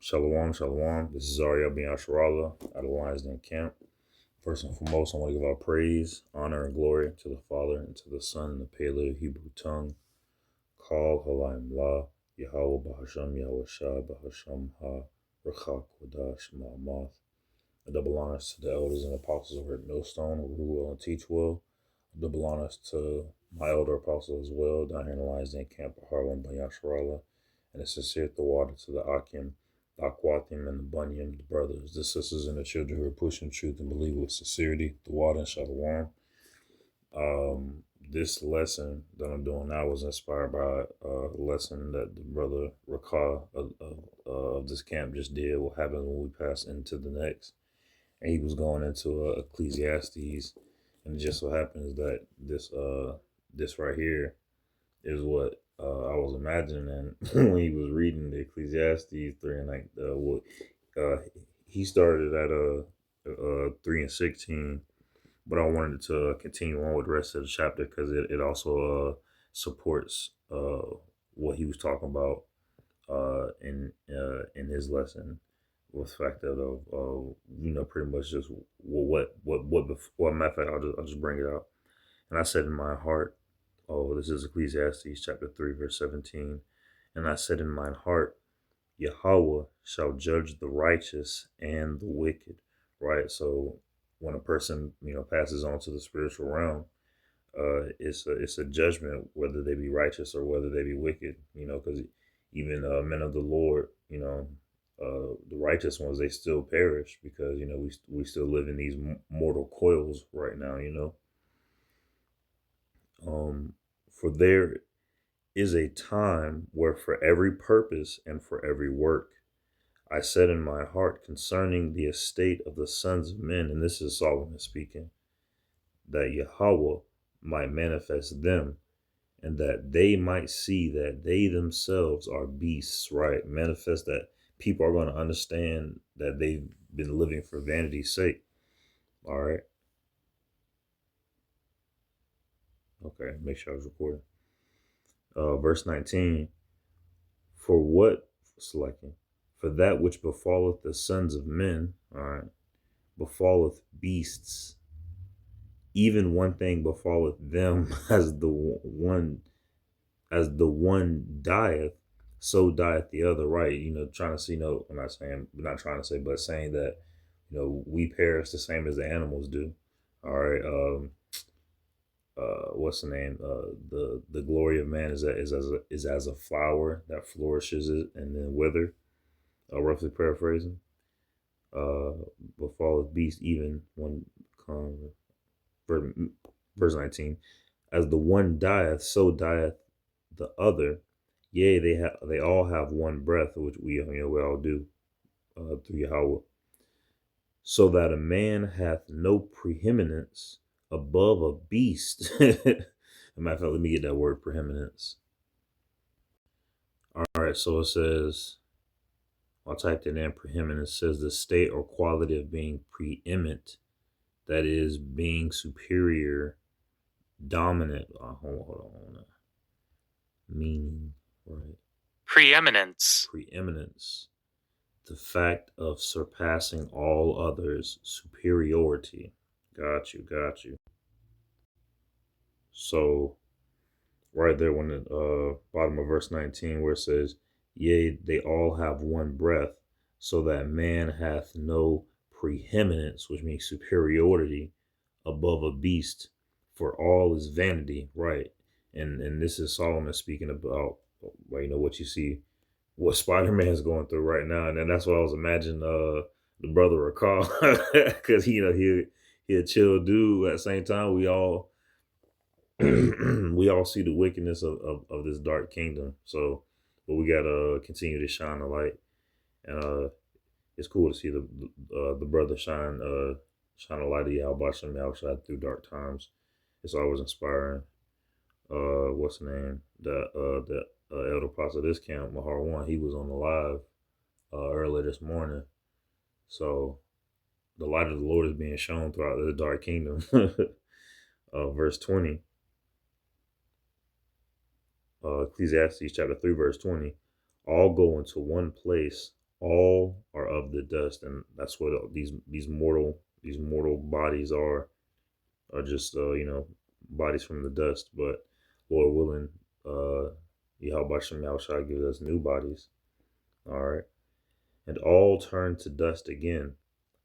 Shalom, shalom. This is Ariel bin Asherallah out of Lions Den Camp. First and foremost, I want to give our praise, honor, and glory to the Father, and to the Son, in the Paleo Hebrew tongue. Kal Halayim La, Yahweh Bahasham, Yahweh Shah, Bahasham Ha, Rachak Wadash, Ma'amath. A double honors to the elders and apostles over at Millstone, who rule well and teach well. A double honors to my elder apostle as well, down here in the Lions Den Camp of Harlem, bin Yasharallah. And a sincere water to the Akim, the Akwatim, and the Bunyam, the brothers, the sisters, and the children who are pushing truth and believe with sincerity, the water and Shalom. This lesson that I'm doing now was inspired by a lesson that the brother Rakah of this camp just did, what happened when we passed into the next. And he was going into Ecclesiastes, and it just so happens that this right here is what I was imagining when he was reading the Ecclesiastes 3 and he started at 3 and 16, but I wanted to continue on with the rest of the chapter because it also supports what he was talking about in his lesson, with the fact that pretty much just what matter of fact, I'll just bring it out. And I said in my heart, this is Ecclesiastes chapter 3, verse 17. And I said in mine heart, Yahweh shall judge the righteous and the wicked. Right? So when a person, passes on to the spiritual realm, it's a judgment whether they be righteous or whether they be wicked. Because even men of the Lord, the righteous ones, they still perish because we still live in these mortal coils right now. For there is a time where for every purpose and for every work. I said in my heart concerning the estate of the sons of men, and this is Solomon speaking, that Yahweh might manifest them, and that they might see that they themselves are beasts, right? Manifest that people are going to understand that they've been living for vanity's sake. All right. Okay, make sure I was recording. Verse 19, for that which befalleth the sons of men, all right, befalleth beasts, even one thing befalleth them as the one dieth, so dieth the other, right? Trying to see, I'm not trying to say, but saying that, we perish the same as the animals do. All right. What's the name? The glory of man is as a flower that flourishes it and then wither. Roughly paraphrasing. Befalleth beast even when verse 19, as the one dieth, so dieth the other. Yea, they all have one breath, which we all do through Yahweh. So that a man hath no preeminence above a beast. As a matter of fact, let me get that word, preeminence. All right, so it says, I typed it in, preeminence says the state or quality of being preeminent, that is, being superior, dominant. Hold on. Meaning, right? Preeminence. The fact of surpassing all others, superiority. Got you. So, right there, when the bottom of verse 19, where it says, yea, they all have one breath, so that man hath no preeminence, which means superiority, above a beast, for all is vanity, right? And this is Solomon speaking about, what you see, what Spider-Man's going through right now. And then that's what I was imagining the brother recall, because he a chill dude. At the same time, we all we all see the wickedness of this dark kingdom. So, but we gotta continue to shine the light. And it's cool to see the brother shine a light of Yahweh Shem Yahushua through dark times. It's always inspiring. What's the name? The elder pastor of this camp, Mahar One, he was on the live earlier this morning. So the light of the Lord is being shown throughout the dark kingdom. Verse 20. Ecclesiastes chapter 3, verse 20. All go into one place, All are of the dust, and that's what these mortal bodies are just bodies from the dust. But Lord willing, Yahweh Shem Yahushua gives us new bodies. All right, and all turn to dust again.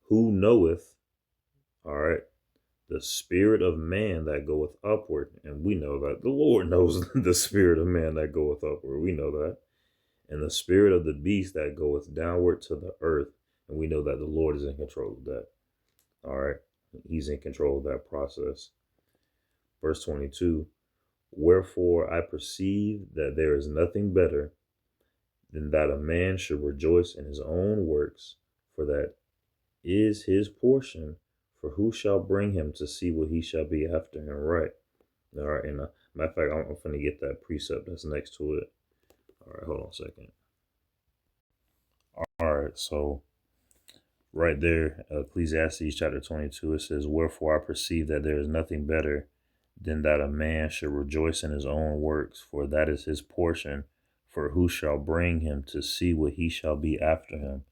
Who knoweth? All right, the spirit of man that goeth upward, and we know that the Lord knows the spirit of man that goeth upward. We know that, and the spirit of the beast that goeth downward to the earth, and we know that the Lord is in control of that. All right, He's in control of that process. Verse 22. Wherefore I perceive that there is nothing better than that a man should rejoice in his own works, for that is his portion. For who shall bring him to see what he shall be after him? Right. All right. And matter of fact, I'm going to get that precept that's next to it. All right. Hold on a second. All right. So right there, Ecclesiastes chapter 22, it says, wherefore I perceive that there is nothing better than that a man should rejoice in his own works, for that is his portion. For who shall bring him to see what he shall be after him?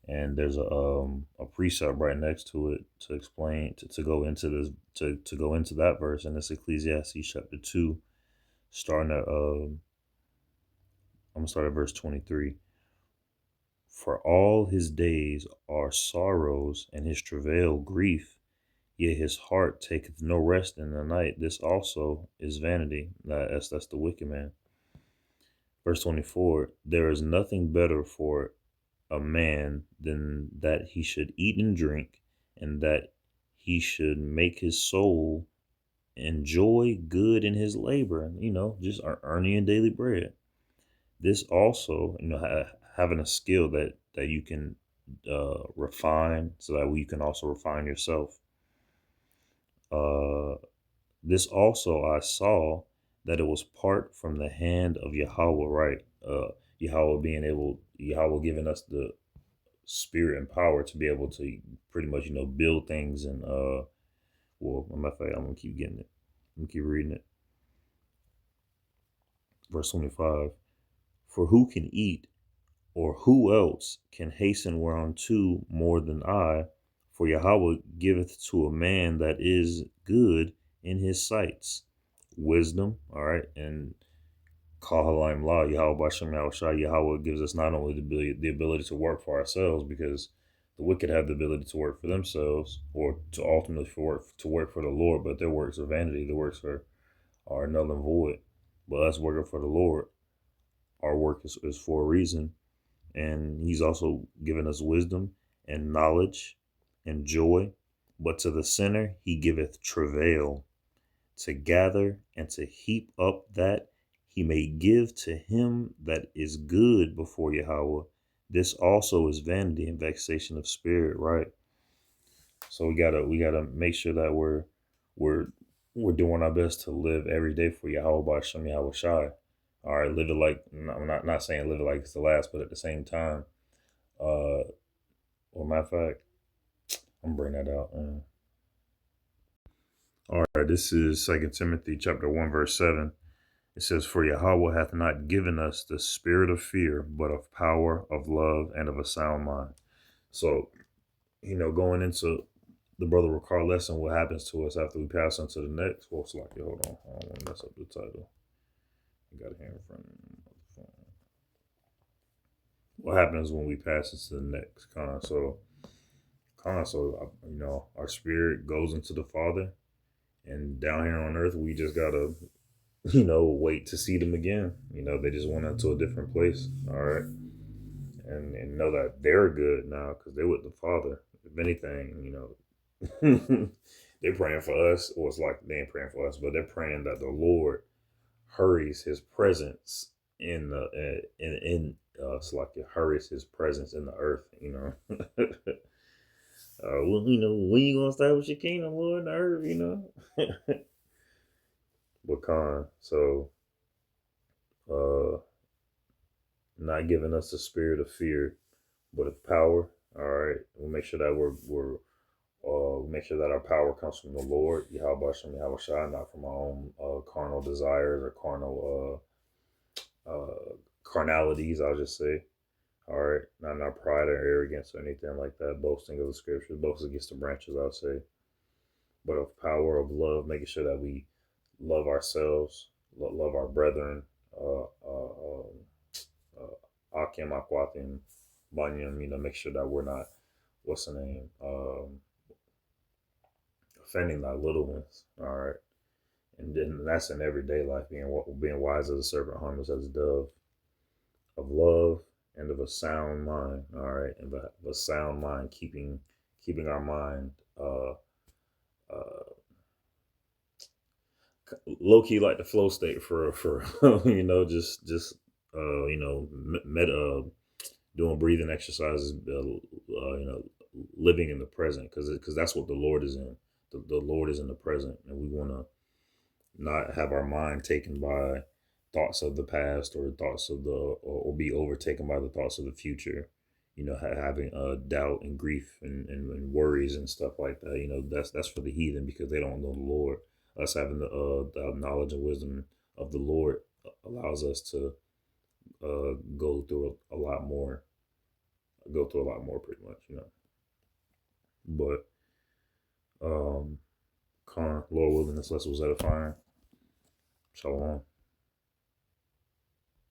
And there's a precept right next to it to explain to go into this to go into that verse, and it's Ecclesiastes chapter 2, starting at I'm gonna start at verse 23. For all his days are sorrows, and his travail grief, yet his heart taketh no rest in the night. This also is vanity. That's the wicked man. Verse 24. There is nothing better for a man than that he should eat and drink, and that he should make his soul enjoy good in his labor, just earning daily bread. This also, having a skill that you can refine, so that you can also refine yourself. This also I saw that it was part from the hand of Yahweh, right? Yahweh giving us the spirit and power to be able to pretty much, build things. And well, matter of fact, I'm gonna keep getting it. I'm gonna keep reading it. Verse 25. For who can eat, or who else can hasten whereunto more than I? For Yahweh giveth to a man that is good in his sights wisdom. All right. And Kahalim La, Yahweh Bashem Yahushua, Yahweh gives us not only the ability to work for ourselves, because the wicked have the ability to work for themselves, or to ultimately work for the Lord, but their works are vanity. Their works are null and void. But us working for the Lord, our work is for a reason. And he's also given us wisdom and knowledge and joy. But to the sinner he giveth travail, to gather and to heap up that he may give to him that is good before Yahweh. This also is vanity and vexation of spirit, right? So we gotta make sure that we're doing our best to live every day for Yahweh by Shem Yahweh Shai. All right, live it like, I'm not saying live it like it's the last, but at the same time, well, matter of fact, I'm bringing that out. All right, this is 2 Timothy chapter 1 verse 7. It says, for Yahweh hath not given us the spirit of fear, but of power, of love, and of a sound mind. So, going into the Brother Ricard lesson, what happens to us after we pass on to the next. Well, it's like, hold on. I don't want to mess up the title. I got it here in front of me. What happens when we pass into the next our spirit goes into the Father, and down here on earth, we just gotta, wait to see them again. They just went into a different place. All right. And know that they're good now because they're with the Father. If anything, they're praying for us, or it's like they ain't praying for us, but they're praying that the Lord hurries His presence in the it's like it hurries His presence in the earth. Well, when you gonna establish your kingdom, Lord, in the earth, But so not giving us the spirit of fear, but of power. All right, we'll make sure that make sure that our power comes from the Lord, Yahweh Hashem, Yahweh Shai, not from our own carnal desires or carnal carnalities. I'll just say. All right, not pride or arrogance or anything like that. Boasting of the scriptures, boasting against the branches, I'll say, but of power, of love, making sure that we love ourselves, love our brethren, uh, uh, um, Akim, Akwatim, Banyam, make sure that we're not, what's the name, offending thy little ones. All right. And then that's in everyday life, being wise as a serpent, harmless as a dove, of love and of a sound mind. All right. And of a sound mind, keeping our mind uh, low key like the flow state for just doing breathing exercises, living in the present, because that's what the Lord is in. The Lord is in the present, and we want to not have our mind taken by thoughts of the past or thoughts of or be overtaken by the thoughts of the future. Having doubt and grief and worries and stuff like that. That's for the heathen because they don't know the Lord. Us having the knowledge and wisdom of the Lord allows us to go through a lot more. Go through a lot more, pretty much. But Lord willing, this lesson was edifying. Shalom.